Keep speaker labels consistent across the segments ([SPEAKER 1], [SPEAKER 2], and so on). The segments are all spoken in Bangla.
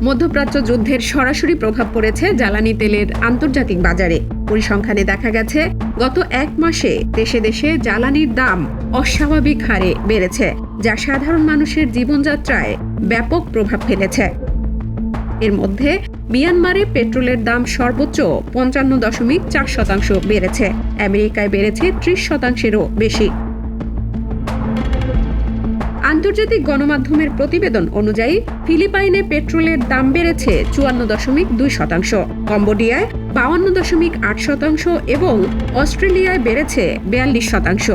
[SPEAKER 1] মধ্যপ্রাচ্য যুদ্ধের সরাসরি প্রভাব পড়েছে জ্বালানি তেলের আন্তর্জাতিক বাজারে। পরিসংখ্যানে দেখা গেছে গত এক মাসে দেশে দেশে জ্বালানির দাম অস্বাভাবিক হারে বেড়েছে, যা সাধারণ মানুষের জীবনযাত্রায় ব্যাপক প্রভাব ফেলেছে। এর মধ্যে মিয়ানমারে পেট্রোলের দাম সর্বোচ্চ ৫৫.৪% বেড়েছে। আমেরিকায় বেড়েছে ৩০%-এরও বেশি। আন্তর্জাতিক গণমাধ্যমের প্রতিবেদন অনুযায়ী ফিলিপাইনে পেট্রোলের দাম বেড়েছে ৫৪.২%, কম্বোডিয়ায় ৫২.৮% এবং অস্ট্রেলিয়ায় বেড়েছে ৪২%।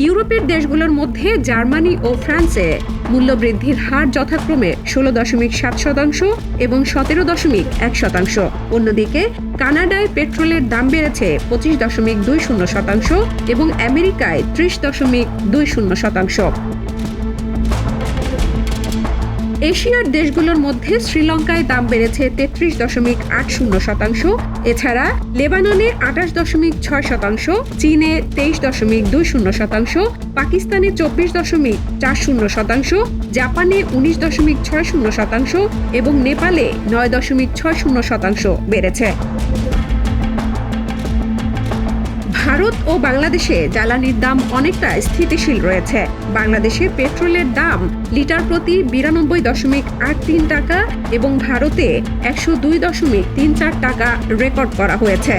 [SPEAKER 1] ইউরোপের দেশগুলোর মধ্যে জার্মানি ও ফ্রান্সে মূল্যবৃদ্ধির হার যথাক্রমে ১৬.৭% এবং ১৭.১%। অন্যদিকে কানাডায় পেট্রোলের দাম বেড়েছে ২৫.২০% এবং আমেরিকায় ৩০.২০%। এশিয়ার দেশগুলোর মধ্যে শ্রীলঙ্কায় দাম বেড়েছে ৩৩.৮০%, এছাড়া লেবাননে ২৮.৬%, চীনে ২৩.২০%, পাকিস্তানে ২৪.৪০%, জাপানে ১৯.৬০% এবং নেপালে ৯.৬০% বেড়েছে। ভারত ও বাংলাদেশে জ্বালানির দাম অনেকটা স্থিতিশীল রয়েছে। বাংলাদেশে পেট্রোলের দাম লিটার প্রতি ৯২.৮৩ টাকা এবং ভারতে ১০২.৩৪ টাকা রেকর্ড করা হয়েছে।